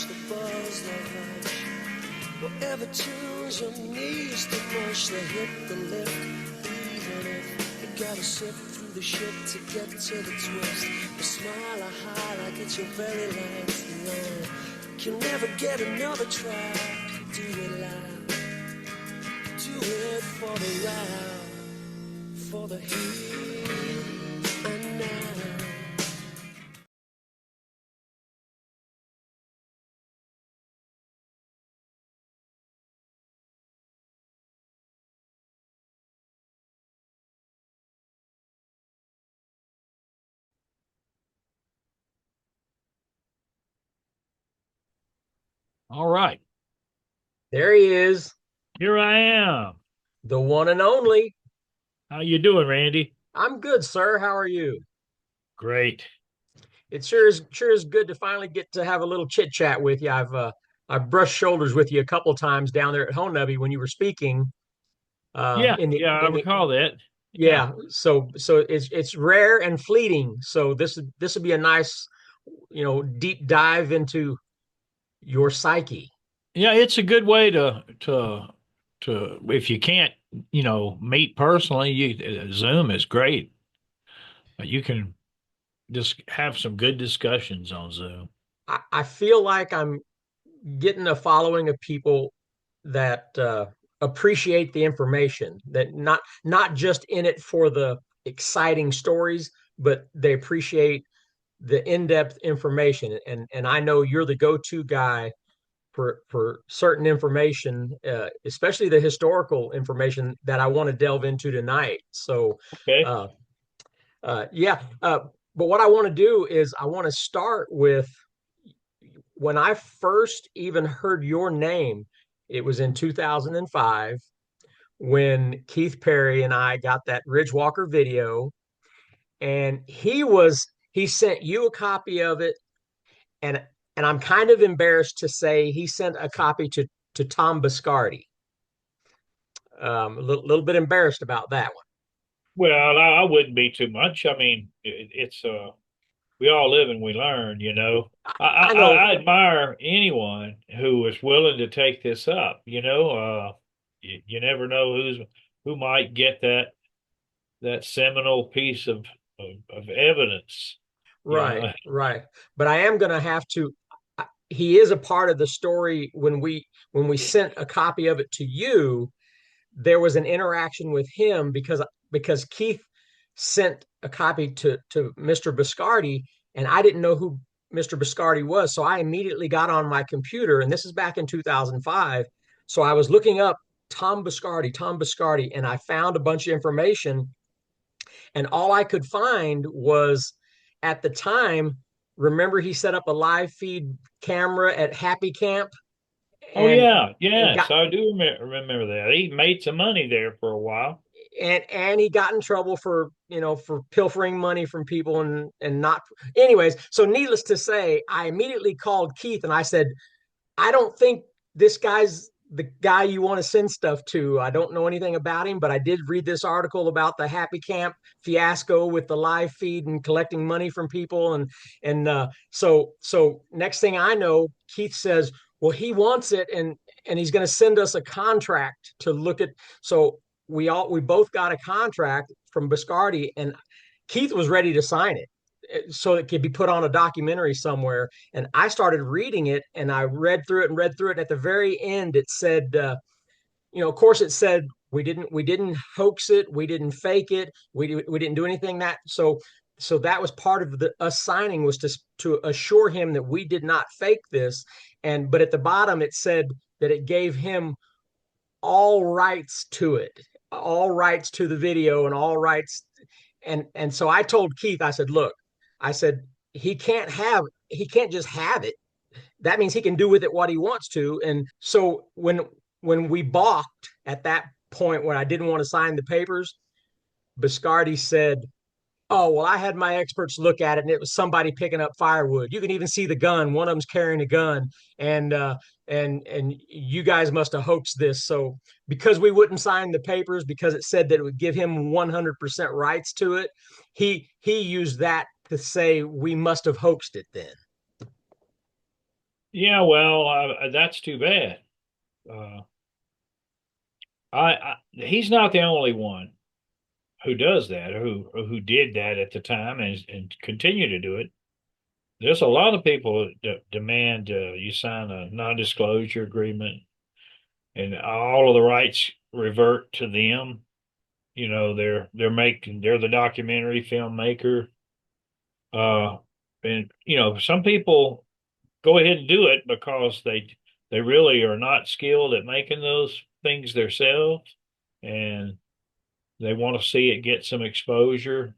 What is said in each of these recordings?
push the buzz like rush. Whatever tunes your knees to mush, they hit the lift. Even if you gotta sift through the shit to get to the twist, the smile I hide like it's your very last line. You'll never get another try. Do it loud, do it for the loud, for the here and now. All right. There he is, Here I am. the one and only. How you doing, Randy? I'm good, sir. How are you? Great. It sure is good to finally get to have a little chit chat with you. I've brushed shoulders with you a couple times down there at Honubby when you were speaking. Yeah, In the yeah, I in the recall that. Yeah. Yeah. So it's rare and fleeting. So this would be a nice, deep dive into your psyche. Yeah, it's a good way to if you can't, meet personally, Zoom is great. You can just have some good discussions on Zoom. I feel like I'm getting a following of people that appreciate the information, that not just in it for the exciting stories, but they appreciate the in-depth information. And I know you're the go-to guy for certain information, especially the historical information that I want to delve into tonight. So, Okay. uh, yeah. But what I want to do is I want to start with when I first even heard your name. It was in 2005 when Keith Perry and I got that Ridge Walker video, and he sent you a copy of it, and I'm kind of embarrassed to say he sent a copy to Tom Biscardi. A little bit embarrassed about that one. Well, I wouldn't be too much. I mean, it's we all live and we learn, you know. I know, I admire anyone who is willing to take this up, you know. You never know who might get that seminal piece of evidence, you right, know. right. But I am going to have to. He is a part of the story when we sent a copy of it to you. There was an interaction with him because Keith sent a copy to Mr. Biscardi, and I didn't know who Mr. Biscardi was, so I immediately got on my computer, and this is back in 2005. So I was looking up Tom Biscardi, and I found a bunch of information, and all I could find was at the time. Remember, he set up a live feed camera at Happy Camp, Oh and yeah, and yes, got I do remember that. He made some money there for a while. and he got in trouble for for pilfering money from people and not. Anyways, so needless to say, I immediately called Keith and I said, I don't think this guy's the guy you want to send stuff to. I don't know anything about him, but I did read this article about the Happy Camp fiasco with the live feed and collecting money from people, and so next thing I know, Keith says, well, he wants it, and he's going to send us a contract to look at. So we both got a contract from Biscardi, and Keith was ready to sign it so it could be put on a documentary somewhere. And I started reading it, and I read through it and read through it. And at the very end, it said, of course, it said we didn't hoax it, we didn't fake it, we didn't do anything that. So that was part of the us signing, was to assure him that we did not fake this. And but at the bottom, it said that it gave him all rights to it, all rights to the video, and all rights. And so I told Keith, I said, look, I said, he can't just have it. That means he can do with it what he wants to. And so when we balked at that point, when I didn't want to sign the papers, Biscardi said, oh, well, I had my experts look at it, and it was somebody picking up firewood. You can even see the gun. One of them's carrying a gun, and and you guys must have hoaxed this. So because we wouldn't sign the papers because it said that it would give him 100% rights to it, he used that to say we must have hoaxed it then. Yeah, well, that's too bad. Uh, he's not the only one who does that, who did that at the time and continue to do it. There's a lot of people that demand you sign a non-disclosure agreement, and all of the rights revert to them. You know, they're the documentary filmmaker. Uh, and you know, some people go ahead and do it because they really are not skilled at making those things themselves, and they want to see it get some exposure.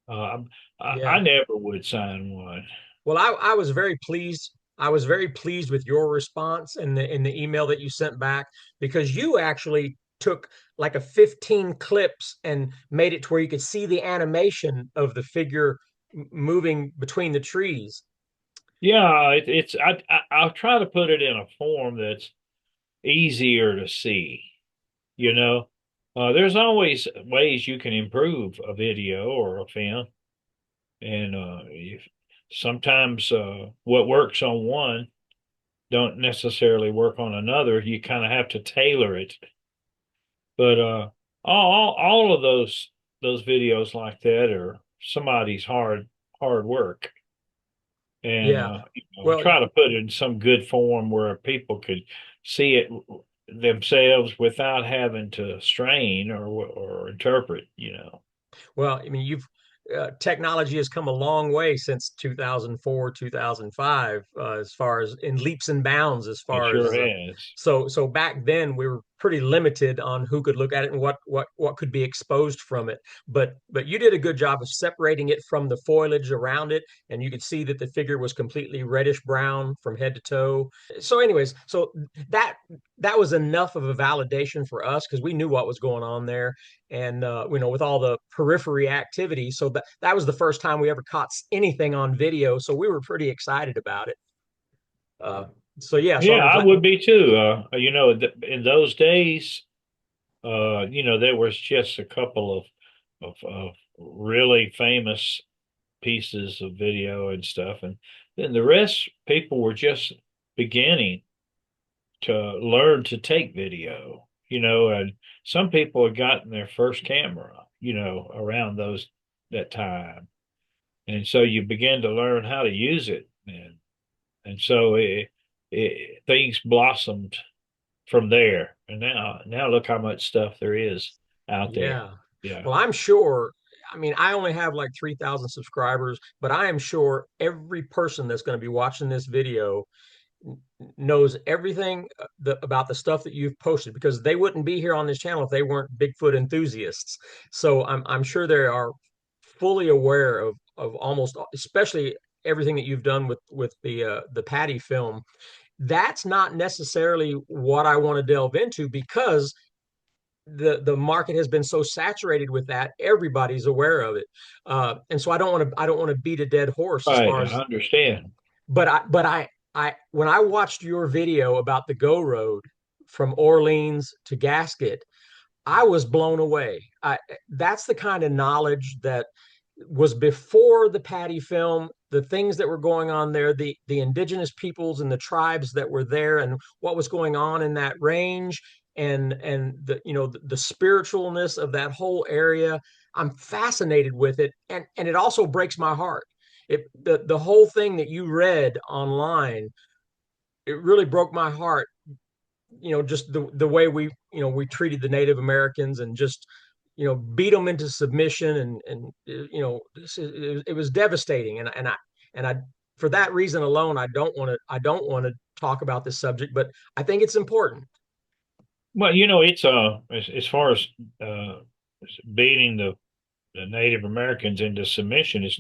Uh, I Yeah. never would sign one. Well, I was very pleased. I was very pleased with your response in the email that you sent back because you actually took like a 15 clips and made it to where you could see the animation of the figure moving between the trees. Yeah, it's I'll try to put it in a form that's easier to see. You know, there's always ways you can improve a video or a film, and sometimes what works on one don't necessarily work on another. You kind of have to tailor it. But all of those videos like that are somebody's hard work, and Yeah. I Well, try to put it in some good form where people could see it themselves without having to strain or interpret. You know, well, I mean, you've technology has come a long way since 2004, 2005, as far as in leaps and bounds, as it far sure as has. so back then we were pretty limited on who could look at it and what could be exposed from it. But you did a good job of separating it from the foliage around it, and you could see that the figure was completely reddish brown from head to toe. So, anyways, so that that was enough of a validation for us because we knew what was going on there and with all the periphery activity. So that was the first time we ever caught anything on video. So we were pretty excited about it. Uh, so yeah, so Yeah, I'm I glad. would be too. In those days, there was just a couple of really famous pieces of video and stuff, and then the rest people were just beginning to learn to take video. And some people had gotten their first camera, around that time, and so you begin to learn how to use it, and so things blossomed from there. And now look how much stuff there is out there. Yeah. Yeah. Well, I'm sure. I mean, I only have like 3,000 subscribers, but I am sure every person that's going to be watching this video knows everything about the stuff that you've posted because they wouldn't be here on this channel if they weren't Bigfoot enthusiasts. So I'm sure they are fully aware of almost, especially everything that you've done with the Patty film. That's not necessarily what I want to delve into because the market has been so saturated with that everybody's aware of it, and so I don't want to beat a dead horse as Right. far I as. understand. But I when I watched your video about the Go Road from Orleans to Gasket, I was blown away. That's the kind of knowledge that was before the Patty film, the things that were going on there, the indigenous peoples and the tribes that were there, and what was going on in that range, and the spiritualness of that whole area. I'm fascinated with it, and it also breaks my heart. The whole thing that you read online, it really broke my heart. Just the way we treated the Native Americans and just beat them into submission, and it was devastating, and I for that reason alone I don't want to talk about this subject, but I think it's important. Well, it's as far as uh beating the Native Americans into submission, it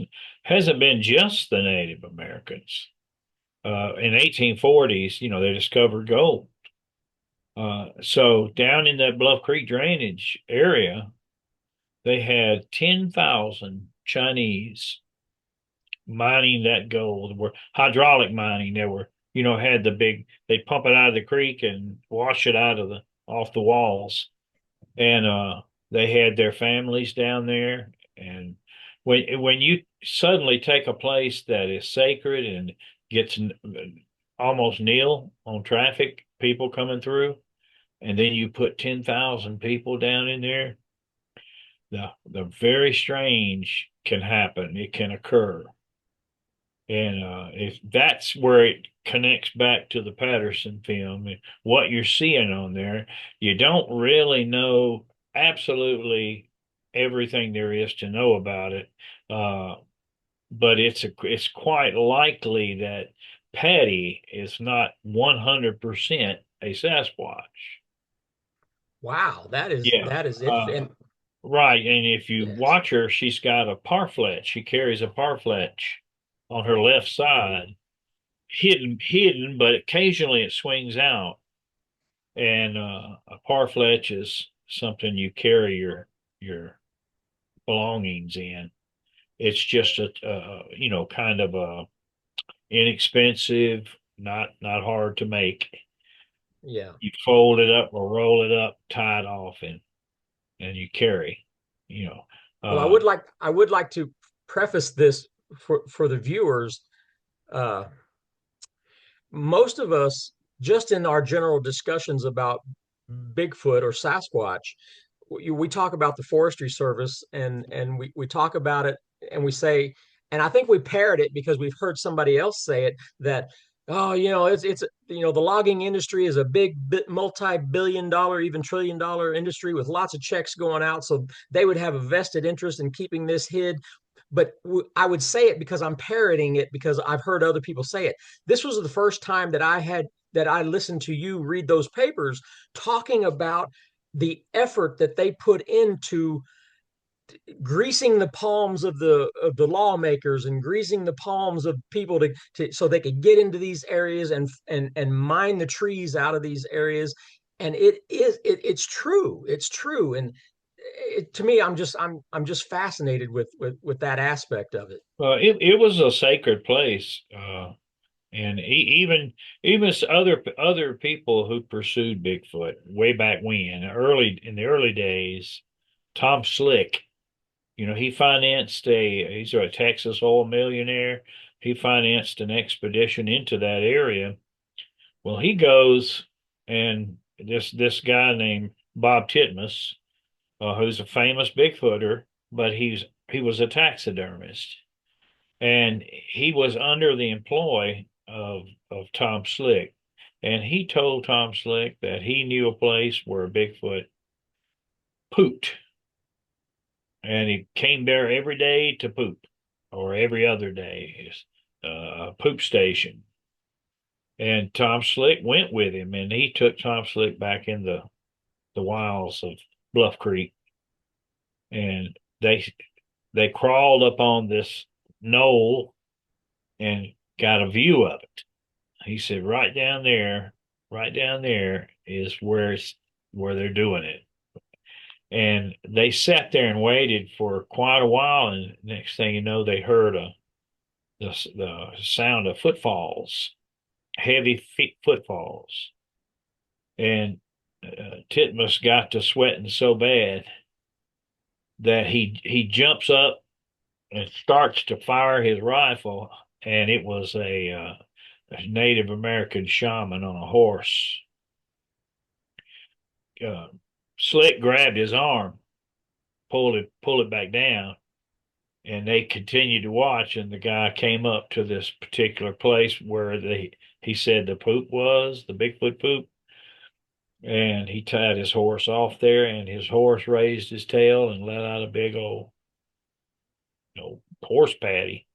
hasn't been just the Native Americans. In 1840s, they discovered gold. So down in that Bluff Creek drainage area, they had 10,000 Chinese mining that gold. Were hydraulic mining. They were, had they pump it out of the creek and wash it off the walls. And they had their families down there. And when you suddenly take a place that is sacred and gets almost nil on traffic, people coming through, and then you put 10,000 people down in there, the very strange can happen. It can occur. And if that's where it connects back to the Patterson film, and what you're seeing on there, you don't really know absolutely everything there is to know about it. Uh, but it's quite likely that Patty is not 100% a Sasquatch. Wow, Yeah. that is it. Uh, And right. And if you yes, watch her, she's got a parflet. She carries a parflet on her left side, hidden, but occasionally it swings out. And a parflet is something you carry your belongings in. It's just kind of a inexpensive, not hard to make. yeah. You fold it up or roll it up, tie it off, and you carry. You know, Well, uh, I would like to preface this for the viewers. Uh, Most of us, just in our general discussions about Bigfoot or Sasquatch, we talk about the Forestry Service and we talk about it and we say, and I think we parrot it because we've heard somebody else say it that, oh, it's the logging industry is a big multi-billion dollar, even trillion dollar industry with lots of checks going out, so they would have a vested interest in keeping this hid. But I would say it because I'm parroting it because I've heard other people say it. This was the first time that I listened to you read those papers talking about the effort that they put into greasing the palms of the lawmakers and greasing the palms of people to so they could get into these areas and mine the trees out of these areas. And it's true. And to me, I'm just fascinated with that aspect of it. it was a sacred place. And even other people who pursued Bigfoot way back when, early in the early days, Tom Slick, he's a Texas oil millionaire. He financed an expedition into that area. Well, he goes, and this guy named Bob Titmus, who's a famous Bigfooter, but he was a taxidermist, and he was under the employ of Tom Slick, and he told Tom Slick that he knew a place where Bigfoot pooped, and he came there every day to poop, or every other day, a poop station. And Tom Slick went with him, and he took Tom Slick back in the wilds of Bluff Creek, and they crawled up on this knoll and got a view of it. He said, right down there is where they're doing it. And they sat there and waited for quite a while. And next thing you know, they heard the sound of footfalls, heavy feet footfalls. And Titmus got to sweating so bad that he jumps up and starts to fire his rifle. And it was a Native American shaman on a horse. uh, Slick grabbed his arm, pulled it back down, and they continued to watch. And the guy came up to this particular place where he said the poop was, the Bigfoot poop, and he tied his horse off there, and his horse raised his tail and let out a big old, horse patty,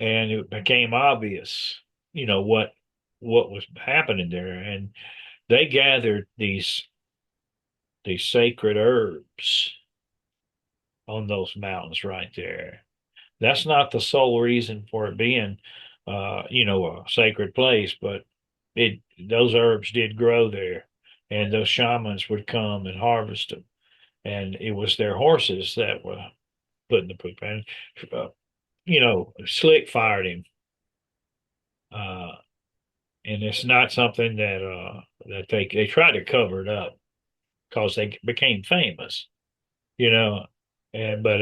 and it became obvious, what was happening there, and they gathered these sacred herbs on those mountains right there. That's not the sole reason for it being, a sacred place, but those herbs did grow there, and those shamans would come and harvest them, and it was their horses that were putting the poop in. Uh, Slick fired him, uh, and it's not something that they tried to cover it up because they became famous, you know. And but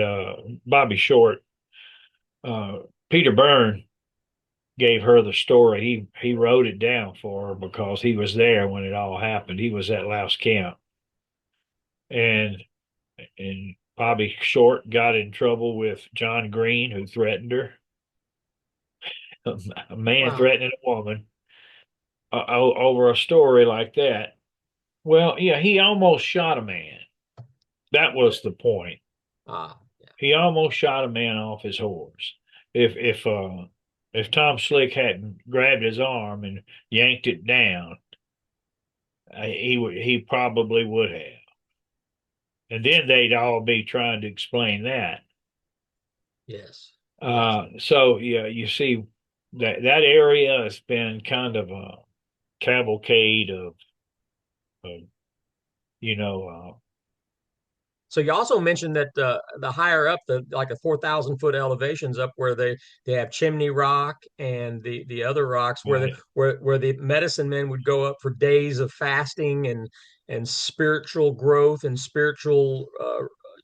Bobby Short, uh, Peter Byrne, gave her the story. He wrote it down for her because he was there when it all happened. He was at Louse Camp, and Bobby Short got in trouble with John Green, who threatened her. A man Wow. threatening a woman over a story like that. Well, yeah, he almost shot a man. That was the point. Ah, yeah. He almost shot a man off his horse. If if uh if Tom Slick hadn't grabbed his arm and yanked it down, he probably would have. And then they'd all be trying to explain that. Yes. Yes. So yeah, you see that area has been kind of a cavalcade of you know So you also mentioned that the higher up, the like a 4,000 foot elevations up where they have Chimney Rock and the other rocks where right. where the medicine men would go up for days of fasting and spiritual growth and spiritual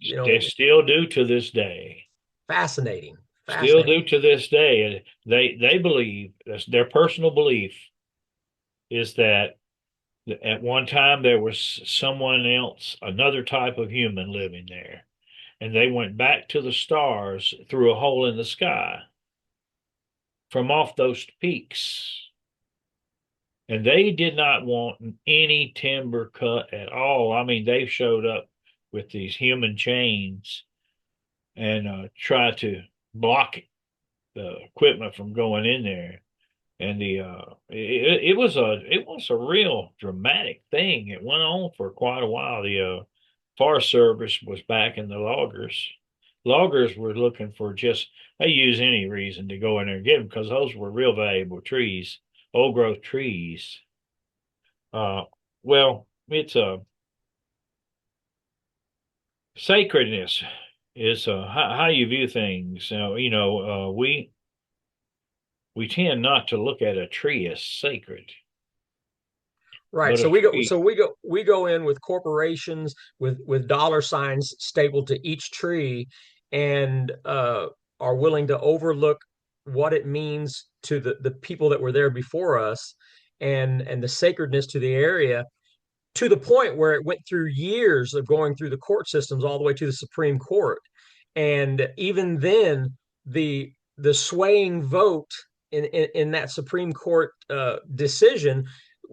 They still do to this day. fascinating, Still do fascinating. to this day. And they believe, that's their personal belief, is that at one time there was someone else, another type of human living there, and they went back to the stars through a hole in the sky from off those peaks. And they did not want any timber cut at all. I mean, they showed up with these human chains and tried to block the equipment from going in there. And it was a real dramatic thing. It went on for quite a while. The Forest Service was backing the loggers. Loggers were looking for just they use any reason to go in there and get them because those were real valuable trees, old growth trees. Uh, well, it's a sacredness is how you view things. We tend not to look at a tree as sacred, Right. but a So we go tree. so we go in with corporations with dollar signs stapled to each tree and are willing to overlook what it means to the people that were there before us and the sacredness to the area to the point where it went through years of going through the court systems all the way to the Supreme Court. And even then, the swaying vote in that Supreme Court decision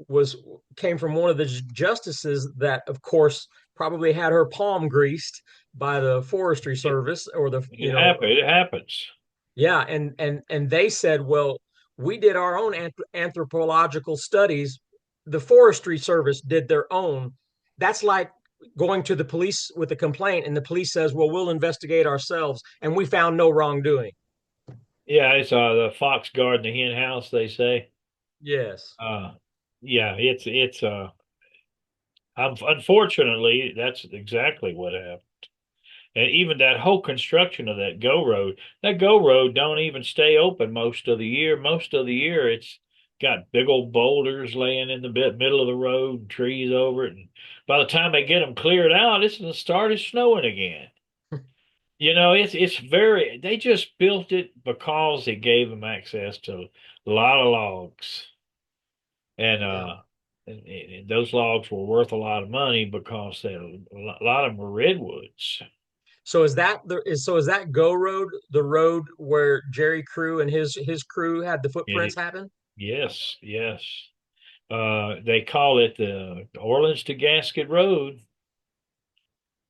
was came from one of the justices that, of course, probably had her palm greased by the Forestry It, Service or the it happens. yeah, and they said, well, we did our own anthropological studies. The Forestry Service did their own. That's like going to the police with a complaint, and the police says, well, we'll investigate ourselves, and we found no wrongdoing. Yeah, it's the fox guarding the hen house, they say. Yes. Uh, yeah, unfortunately that's exactly what happened. And even that whole construction of that go road don't even stay open most of the year. Most of the year it's got big old boulders laying in the middle of the road, trees over it, and by the time they get them cleared out, it's started snowing again. It's very. They just built it because it gave them access to a lot of logs, and Yeah. and those logs were worth a lot of money because a lot of them were redwoods. So is that Go Road the road where Jerry Crew and his crew had the And footprints happen? yes, yes, they call it the Orleans to Gasket Road,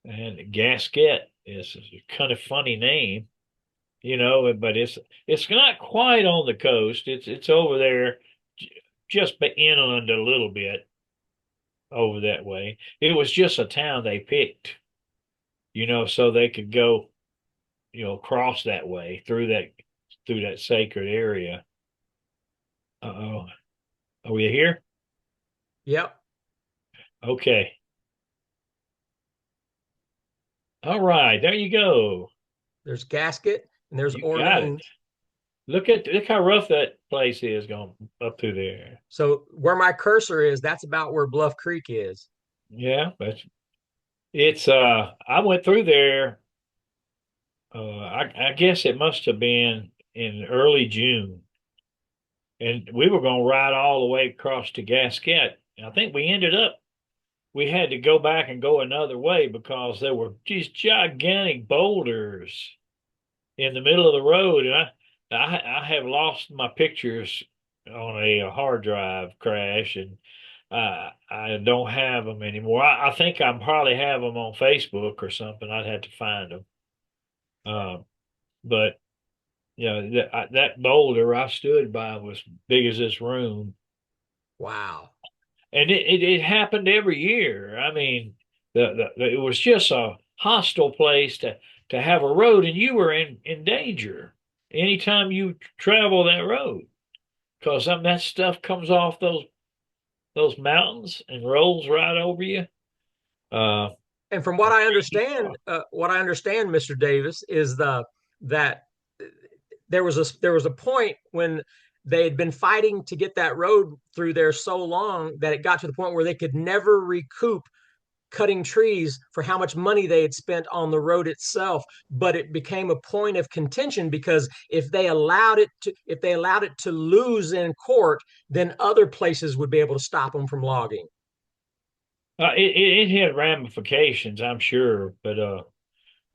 and Gasket is a kind of funny name, but it's not quite on the coast. It's over there, just inland a little bit over that way. It was just a town they picked, so they could go, cross that way through that sacred area. Uh-oh. Are we here? Yep. Okay. All right, there you go. There's Gasket and there's You got it. Orleans. Look how rough that place is going up through there. So where my cursor is, that's about where Bluff Creek is. Yeah, but it's I went through there. I guess it must have been in early June, and we were going to ride all the way across to Gasquet. And I think we had to go back and go another way because there were these gigantic boulders in the middle of the road, and I have lost my pictures on a hard drive crash, and I don't have them anymore. I think I probably have them on Facebook or something. I'd have to find them. Uh, but that boulder I stood by was big as this room, Wow. and it happened every year. I mean, it was just a hostile place to have a road, and you were in danger anytime you travel that road because some of that stuff comes off those mountains and rolls right over you. Uh, And from what I understand, Mr. Davis, is that there was a point when they had been fighting to get that road through there so long that it got to the point where they could never recoup cutting trees for how much money they had spent on the road itself. But it became a point of contention because if they allowed it to lose in court, then other places would be able to stop them from logging. it had ramifications, I'm sure, but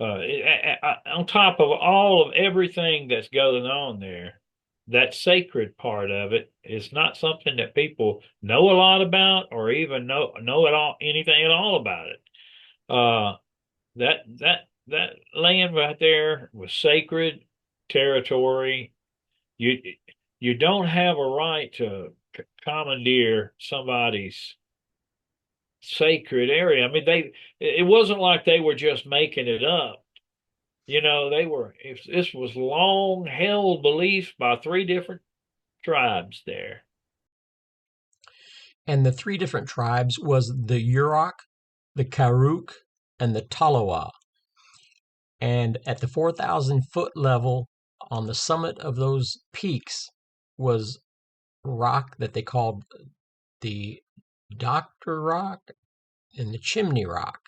on top of all of everything that's going on there, that sacred part of it is not something that people know a lot about or even know at all anything at all about it. Uh, that land right there was sacred territory. You you don't have a right to commandeer somebody's sacred area. I mean, it wasn't like they were just making it up. They were, if this was long held beliefs by three different tribes there. And the three different tribes was the Yurok, the Karuk, and the Talowa. And at the 4,000-foot level, on the summit of those peaks, was rock that they called the Doctor Rock and the Chimney Rock.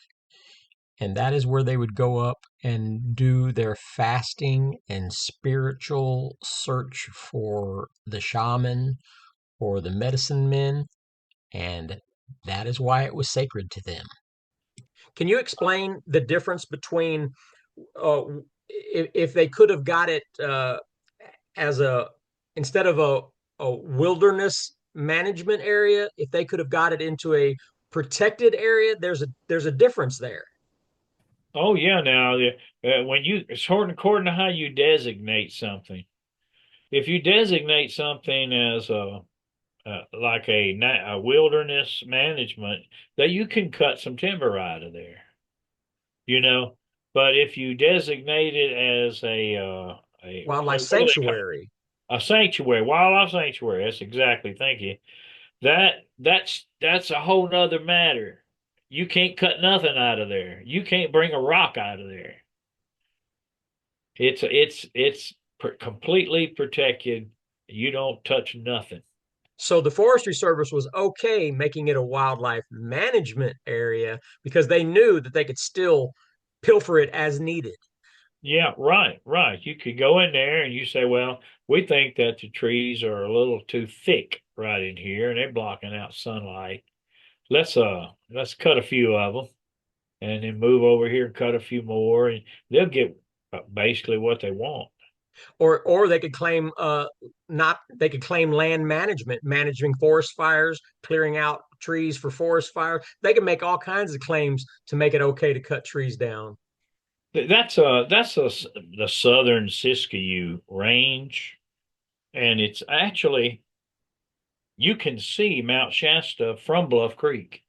And that is where they would go up and do their fasting and spiritual search for the shaman or the medicine men. And that is why it was sacred to them. Can you explain the difference between uh, if they could have got it as a instead of a wilderness management area, if they could have got it into a protected area, there's a difference there. Oh yeah, now when it's according to how you designate something. If you designate something as like a wilderness management, that you can cut some timber out of there, you know. But if you designate it as Wildlife what do they call sanctuary. a sanctuary, wildlife sanctuary? That's exactly. Thank you. That's a whole nother matter. You can't cut nothing out of there. You can't bring a rock out of there. It's completely protected. You don't touch nothing. So the Forestry Service was okay making it a wildlife management area because they knew that they could still pilfer it as needed. Yeah, right, right. You could go in there and you say, well, we think that the trees are a little too thick right in here and they're blocking out sunlight. Let's cut a few of them and then move over here and cut a few more and they'll get basically what they want. Or they could claim not they could claim land management, managing forest fires, clearing out trees for forest fire. They can make all kinds of claims to make it okay to cut trees down. That's the southern Siskiyou range, and it's actually you can see Mount Shasta from Bluff Creek.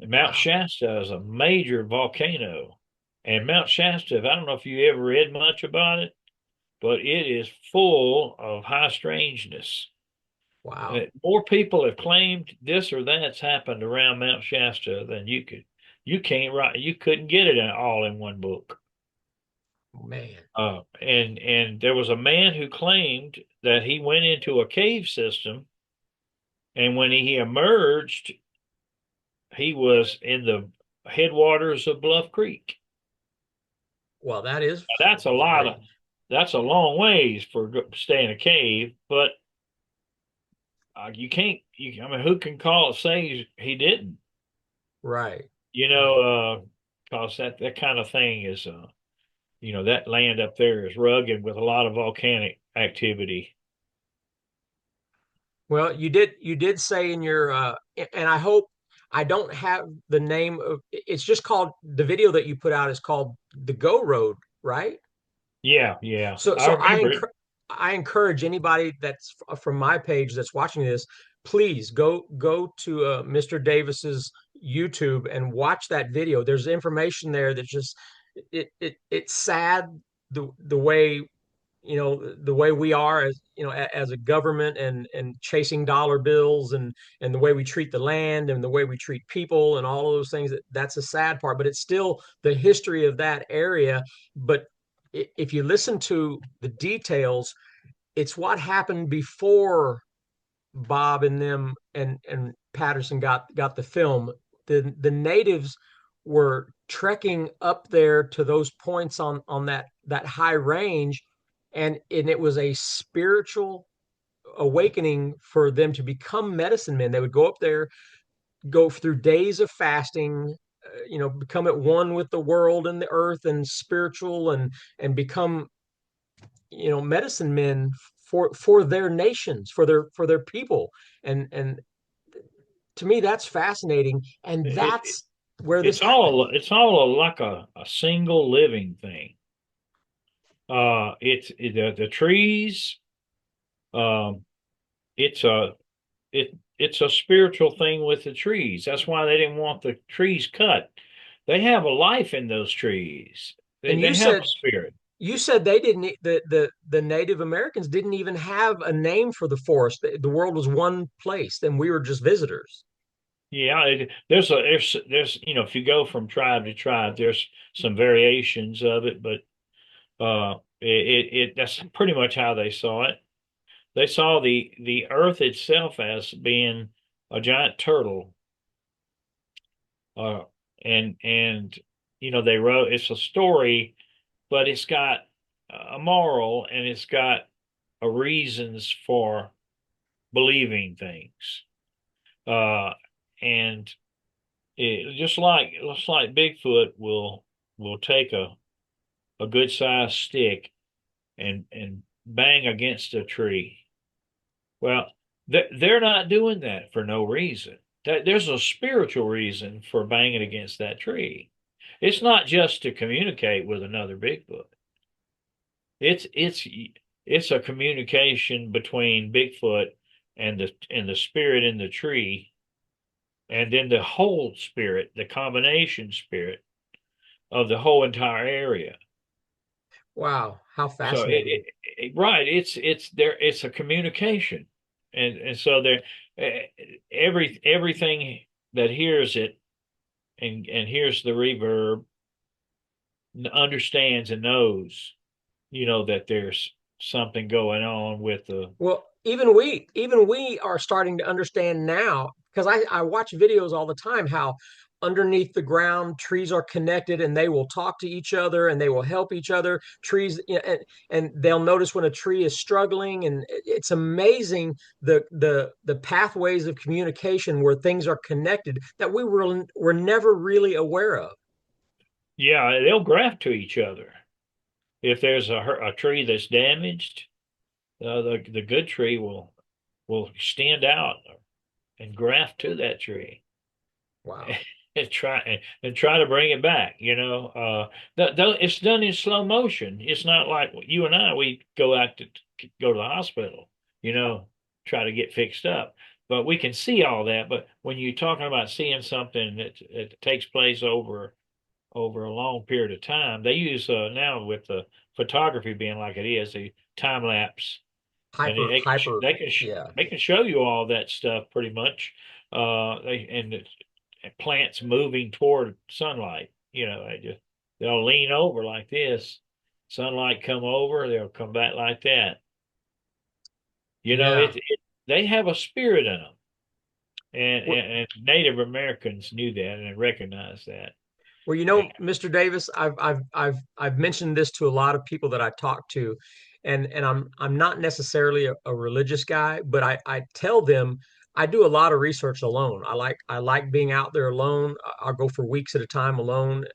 Mount Wow. Shasta is a major volcano, and Mount Shasta, I don't know if you ever read much about it, but it is full of high strangeness. Wow. More people have claimed this or that's happened around Mount Shasta than you could. You can't write. You couldn't get it all in one book. Man. And there was a man who claimed that he went into a cave system, and when he emerged, he was in the headwaters of Bluff Creek. Well, that is Now, that's a lot of strange. that's a long ways for stay in a cave, but you can't. I mean, who can call say he didn't? Right. You Right. know, cause that kind of thing is, that land up there is rugged with a lot of volcanic activity. Well, you did say in your and I hope I don't have the name of it's just called the video that you put out is called The Go Road, right? Yeah, yeah, So I so remember it. I encourage anybody that's from my page that's watching this, please go to Mr. Davis's YouTube and watch that video. There's information there that's just it's sad the way the way we are as as a government and chasing dollar bills and the way we treat the land and the way we treat people and all of those things that's a sad part, but it's still the history of that area. But if you listen to the details, it's what happened before Bob and them and Patterson got the film. The natives were trekking up there to those points on that high range, and it was a spiritual awakening for them to become medicine men. They would go up there, go through days of fasting, become at one with the world and the earth and spiritual and become medicine men for their nations, for their people. And to me that's fascinating, and It, that's where this it's happened. like a single living thing. The trees. Um, it's a it's a spiritual thing with the trees. That's why they didn't want the trees cut. They have a life in those trees. And They have a spirit. you said they didn't the Native Americans didn't even have a name for the forest. The world was one place and we were just visitors. Yeah, there's if you go from tribe to tribe, there's some variations of it, but that's pretty much how they saw it. They saw the earth itself as being a giant turtle, uh, and they wrote it's a story, but it's got a moral and it's got a reasons for believing things, uh, and just like Bigfoot will take a good sized stick and bang against a tree. Well, they're not doing that for no reason. There's a spiritual reason for banging against that tree. It's not just to communicate with another Bigfoot. It's it's it's a communication between Bigfoot and the spirit in the tree, and then the whole spirit, the combination spirit of the whole entire area. Wow, how So fascinating. right, it's a communication, and so there, everything that hears it and hears the reverb understands and knows, that there's something going on with the. Well, even we are starting to understand now because I watch videos all the time how underneath the ground trees are connected and they will talk to each other and they will help each other. Trees, and they'll notice when a tree is struggling, and it's amazing the pathways of communication where things are connected that were never really aware of. Yeah, they'll graft to each other. If there's a tree that's damaged, the good tree will stand out and graft to that tree. Wow. and try to bring it back. It's done in slow motion. It's not like you and I. We go out to go to the hospital. You know, try to get fixed up. But we can see all that. But when you're talking about seeing something that takes place over a long period of time, they use now with the photography being like it is, the time lapse, and Hyper hyper. Yeah. they can show you all that stuff pretty much. Plants moving toward sunlight. They'll lean over like this. Sunlight come over, they'll come back like that. Yeah. They have a spirit in them, and, Well, and Native Americans knew that and recognized that. Well, Mr. Davis, I've mentioned this to a lot of people that I talk to, and I'm not necessarily a religious guy, but I tell them I do a lot of research alone. I like being out there alone. I'll go for weeks at a time alone.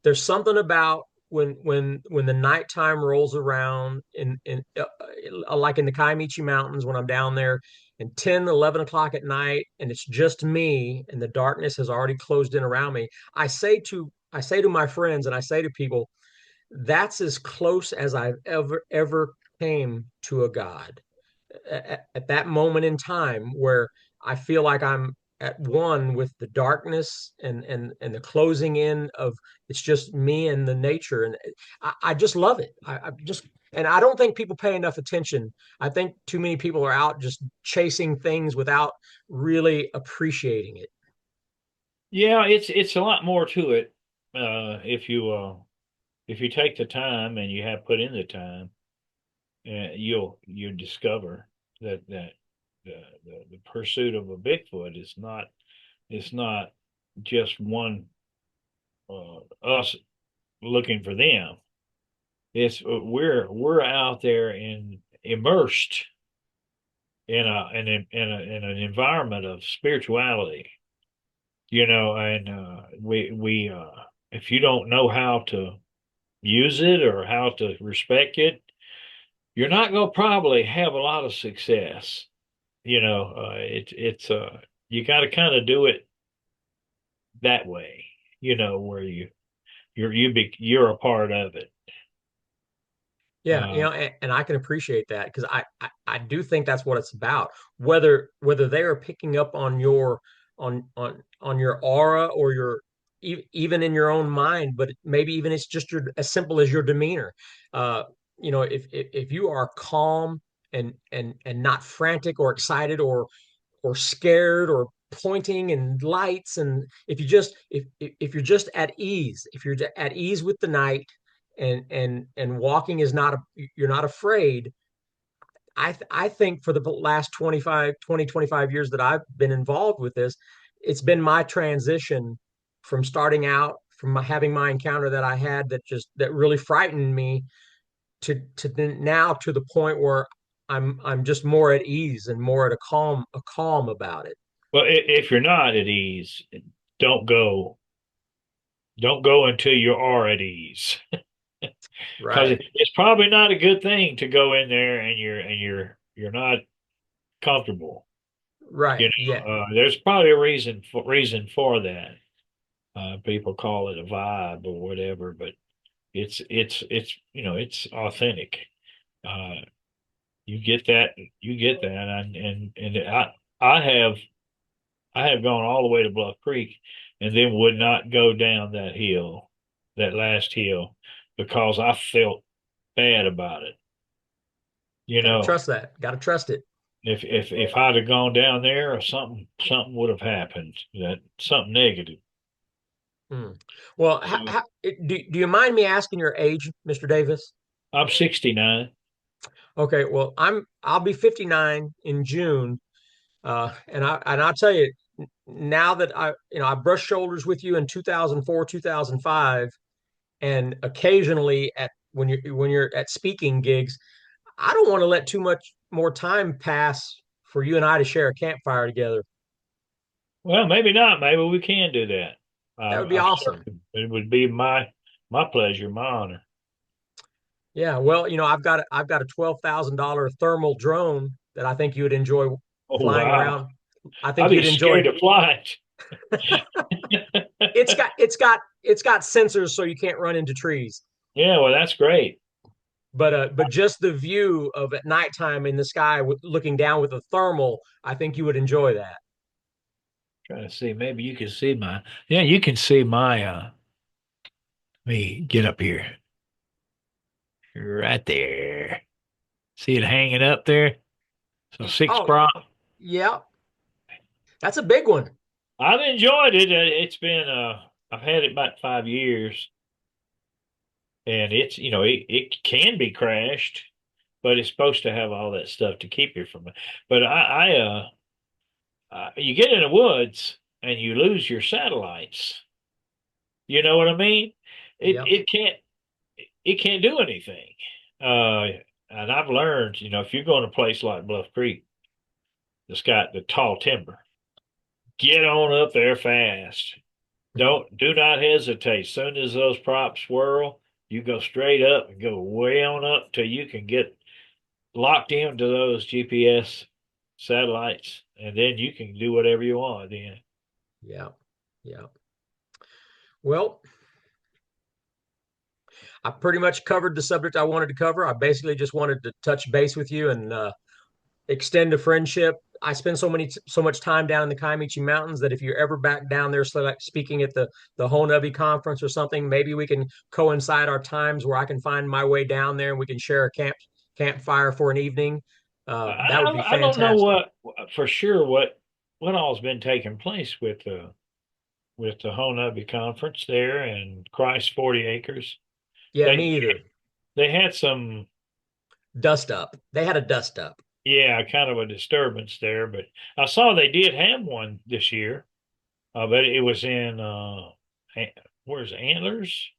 There's something about when the nighttime rolls around like in the Kiamichi Mountains when I'm down there and 10, 11 o'clock at night and it's just me and the darkness has already closed in around me. I say to my friends and I say to people, that's as close as I've ever came to a God at that moment in time where I feel like I'm at one with the darkness and the closing in of it's just me and the nature and I just love it. I just and I don't think people pay enough attention. I think too many people are out just chasing things without really appreciating it. Yeah, it's a lot more to it. If you take the time and you have put in the time, you'll discover that the pursuit of a Bigfoot is not just one us looking for them. It's we're out there and immersed in an environment of spirituality, and we if you don't know how to use it or how to respect it, you're not going to probably have a lot of success. It's you got to kind of do it that way, where you're a part of it. Yeah, Uh, and I can appreciate that because I do think that's what it's about. Whether they are picking up on on your aura or even in your own mind, but maybe even it's just as simple as your demeanor. Uh, if you are calm and not frantic or excited or scared or pointing and lights, and if you're just at ease, if you're at ease with the night and walking is not you're not afraid. I think for the last 25 years that I've been involved with this, it's been my transition from starting out from having my encounter that I had that really frightened me to now to the point where I'm just more at ease and more at a calm about it. well, if you're not at ease, don't go. Don't go until you are at ease, because Right. it's probably not a good thing to go in there and you're not comfortable. Right. Yeah. There's probably a reason for that. People call it a vibe or whatever, but it's it's authentic. Uh, you get that, and I have I have gone all the way to Bluff Creek, and then would not go down that hill, that last hill, because I felt bad about it. You Got to know, trust that. Got to trust it. if I'd have gone down there, or something would have happened, that something negative. Hmm. Well, So do you mind me asking your age, Mr. Davis? I'm 69. Okay, well, I'll be 59 in June, and I'll tell you now that I brushed shoulders with you in 2004, 2005, and occasionally at when you're at speaking gigs, I don't want to let too much more time pass for you and I to share a campfire together. Well, maybe not. Maybe we can do that. That would be I awesome. certainly, it would be my pleasure, my honor. Yeah, well, I've got a $12,000 thermal drone that I think you would enjoy Oh flying wow, around. I think I'd be you'd enjoy. scared to fly It's got sensors so you can't run into trees. Yeah, well, that's great. But just the view of at nighttime in the sky looking down with a thermal, I think you would enjoy that. Trying to see, maybe you can see my, yeah, you can see my, me get up here, right there. See it hanging up there? So six Oh, prop. yeah, that's a big one. I've enjoyed it. I've had it about 5 years, and it can be crashed, but it's supposed to have all that stuff to keep you from it. But you get in the woods and you lose your satellites. You know what I mean? It Yep. it can't it can't do anything. Uh, and I've learned, if you're going to a place like Bluff Creek that's got the tall timber, get on up there fast. Do not hesitate. Soon as those props swirl, you go straight up and go way on up till you can get locked into those GPS satellites, and then you can do whatever you want then. Yeah. Yeah. Well, I pretty much covered the subject I wanted to cover. I basically just wanted to touch base with you and extend a friendship. I spend so much time down in the Kiamichi Mountains that if you're ever back down there, so like speaking at the Honabi conference or something, maybe we can coincide our times where I can find my way down there and we can share a campfire for an evening. That would be I don't know fantastic. what for sure what all's been taking place with the Honabi conference there and Christ 40 Acres. Yeah, They me either. they had some, Dust up. They had a dust up. yeah, kind of a disturbance there, but I saw they did have one this year. But it was in where's Antlers?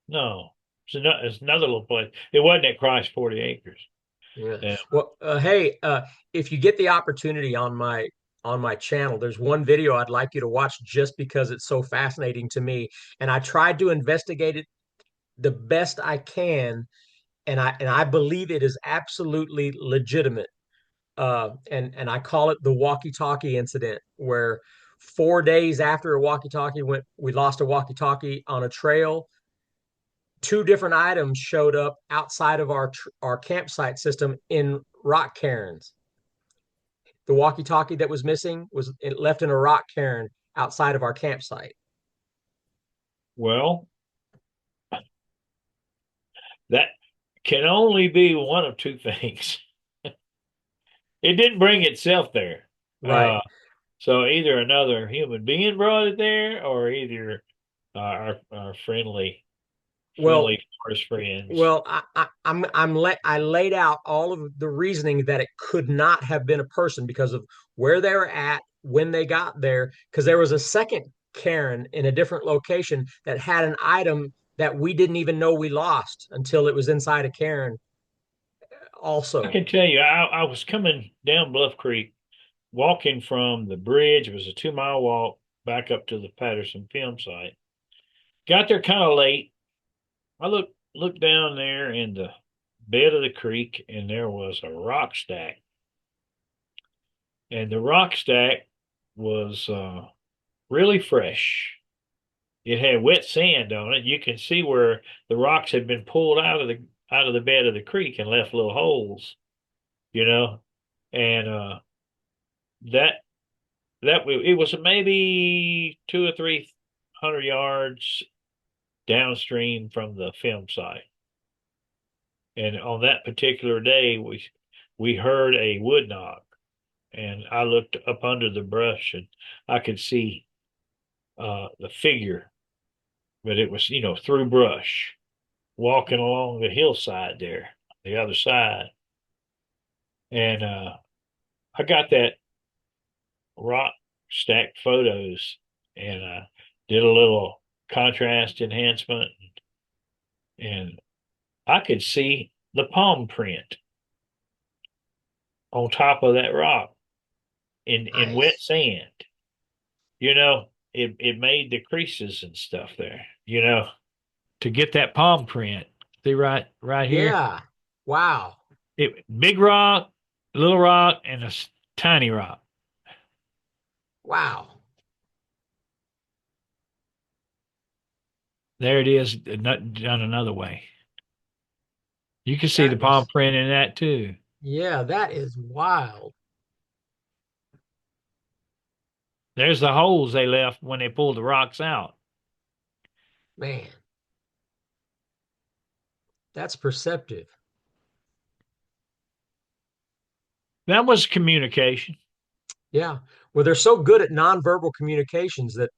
No, it's another little place. It wasn't at Christ 40 Acres. Yeah. And Well, hey, if you get the opportunity on my channel, there's one video I'd like you to watch just because it's so fascinating to me, and I tried to investigate it the best I can, and I believe it is absolutely legitimate. And I call it the walkie-talkie incident, where 4 days after a walkie-talkie went, we lost a walkie-talkie on a trail. Two different items showed up outside of our campsite system in rock cairns. The walkie-talkie that was missing was left in a rock cairn outside of our campsite. well, that can only be one of two things. It didn't bring itself there. Right. So either another human being brought it there, or either our Well, friendly forest friends. well, I laid out all of the reasoning that it could not have been a person because of where they were at when they got there. Because there was a second Karen in a different location that had an item that we didn't even know we lost until it was inside a Karen. I Also, can tell you, I was coming down Bluff Creek, walking from the bridge. It was a 2 mile walk back up to the Patterson film site. Got there kind of late. I looked down there in the bed of the creek, and there was a rock stack, and the rock stack was really fresh. It had wet sand on it. You can see where the rocks had been pulled out of the bed of the creek and left little holes, you know. And that it was maybe 200 or 300 yards downstream from the film site. And on that particular day, we heard a wood knock, and I looked up under the brush, and I could see the figure, but it was through brush, walking along the hillside there, the other side. And I got that rock stack photos, and did a little contrast enhancement, and I could see the palm print on top of that rock in wet nice. sand. It made the creases and stuff there, to get that palm print. See right here? Yeah. Wow. Big rock, little rock, and tiny rock. Wow. There it is, done another way. You can see the That palm is, print in that too. yeah, that is wild. There's the holes they left when they pulled the rocks out. Man, that's perceptive. That was communication. Yeah. Well, they're so good at nonverbal communications that,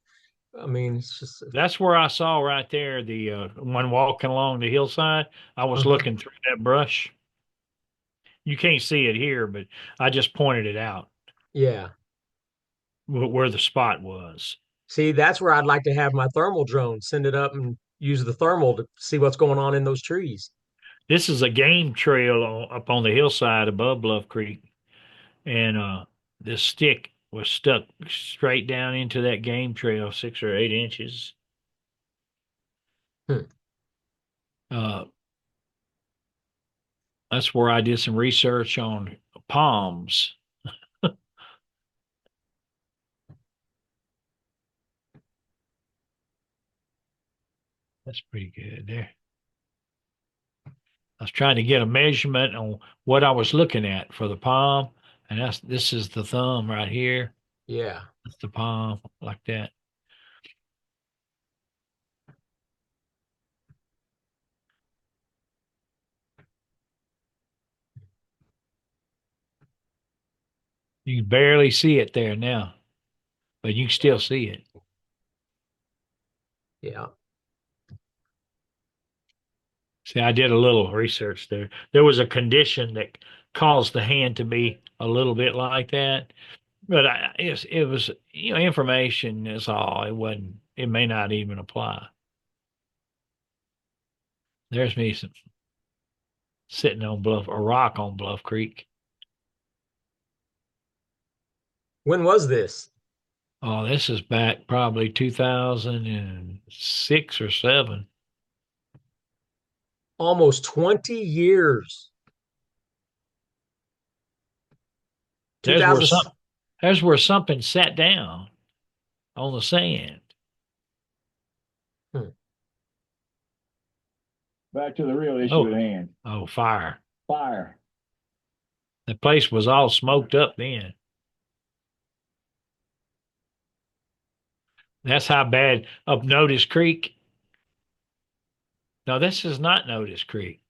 I mean, it's just, That's where I saw right there the one walking along the hillside. I was uh-huh. looking through that brush. You can't see it here, but I just pointed it out Yeah. where the spot was. See, that's where I'd like to have my thermal drone, send it up and use the thermal to see what's going on in those trees. This is a game trail up on the hillside above Bluff Creek, and this stick was stuck straight down into that game trail, 6 or 8 inches. Hmm. Uh, that's where I did some research on palms. That's pretty good there. I was trying to get a measurement on what I was looking at for the palm, and this is the thumb right here. Yeah. That's the palm, like that. You can barely see it there now, but you can still see it. Yeah. See, I did a little research there. There was a condition that caused the hand to be a little bit like that, but it was, information is all. It wasn't. It may not even apply. There's me sitting on a rock on Bluff Creek. When was this? Oh, this is back probably 2006 or seven. Almost 20 years. There's where 2000. some, there's where something sat down on the sand. Hmm. Back to the real issue Oh, at hand. oh, fire. Fire. The place was all smoked up then. That's how bad up Notice Creek. No, this is not Notice Creek.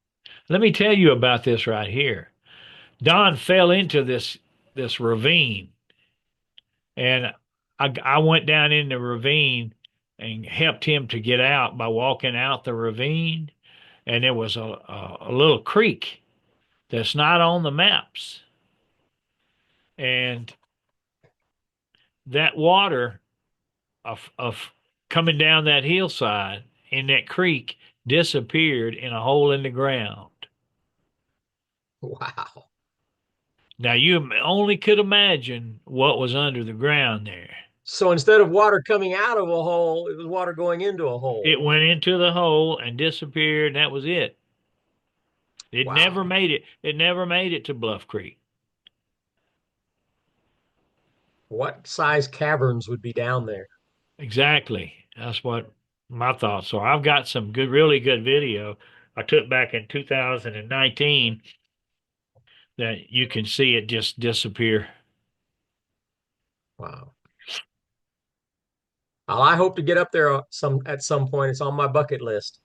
Let me tell you about this right here. Don fell into this ravine, and I went down in the ravine and helped him to get out by walking out the ravine. And there was a little creek that's not on the maps, and that water of coming down that hillside in that creek disappeared in a hole in the ground. Wow. Now you only could imagine what was under the ground there. So instead of water coming out of a hole, it was water going into a hole. It went into the hole and disappeared, and that was it. It never Wow. made it. It never made it to Bluff Creek. What size caverns would be down there? Exactly. That's what my thoughts are. I've got some good, really good video I took back in 2019 that you can see it just disappear. Wow. Well, I hope to get up there at some point. It's on my bucket list.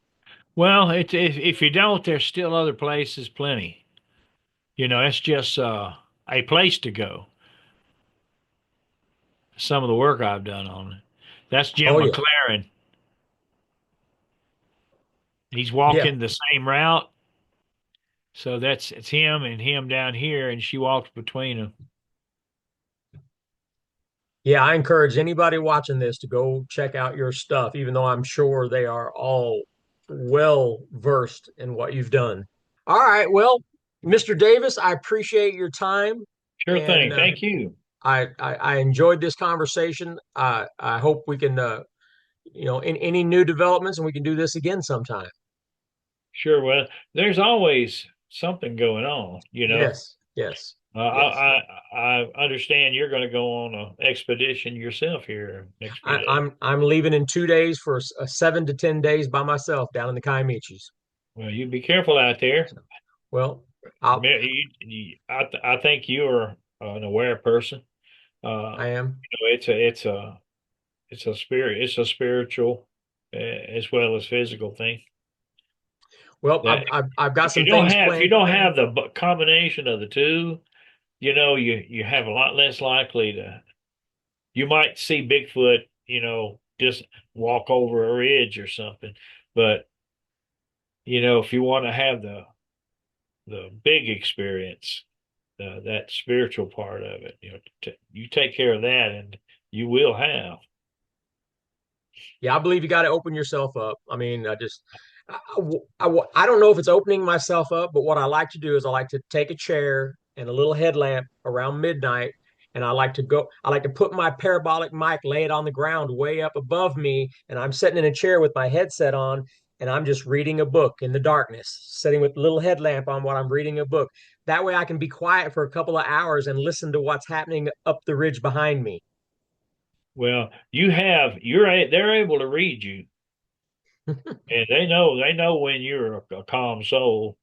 Well, if you don't, there's still other places, plenty. It's just a place to go. Some of the work I've done on it. That's Jim Oh yeah. McLaren. He's Yeah. walking the same route. So it's him and him down here, and she walks between them. Yeah, I encourage anybody watching this to go check out your stuff, even though I'm sure they are all well versed in what you've done. All right. Well, Mr. Davis, I appreciate your time, Sure and thing. Thank you. I enjoyed this conversation. I hope we can, in any new developments, and we can do this again sometime. Sure. Well, there's always something going on. Yes, yes, Uh, yes. I, I I understand you're going to go on an expedition yourself here next few days. I'm leaving in 2 days for 7 to 10 days by myself down in the Kiamichis. Well, you be careful out there. So, well, I'll I think you are an aware person. I am. It's a spiritual as well as physical thing. Well, That I've got some things if you planned. don't have the combination of the two, you have a lot less likely to. You might see Bigfoot, just walk over a ridge or something, but if you want to have the big experience, that spiritual part of it, you take care of that, and you will have. Yeah, I believe you got to open yourself up. I mean, I don't know if it's opening myself up, but what I like to do is I like to take a chair and a little headlamp around midnight, and I like to put my parabolic mic, lay it on the ground way up above me, and I'm sitting in a chair with my headset on, and I'm just reading a book in the darkness, sitting with a little headlamp on while I'm reading a book. That way I can be quiet for a couple of hours and listen to what's happening up the ridge behind me. Well, they're able to read you, and they know when you're a calm soul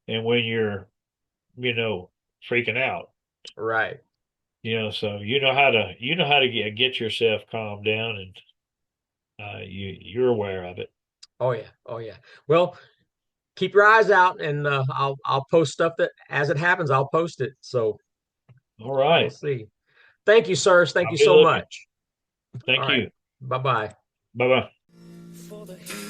and when you're, freaking out. Right. So you know how to get yourself calmed down, and you're aware of it. Oh yeah. Oh yeah. Well, keep your eyes out, and I'll post stuff that as it happens. I'll post it. So All we'll right. see. Thank you, sirs. Thank I'll you be so looking. much. All Thank right. you. Bye bye. Bye bye. For the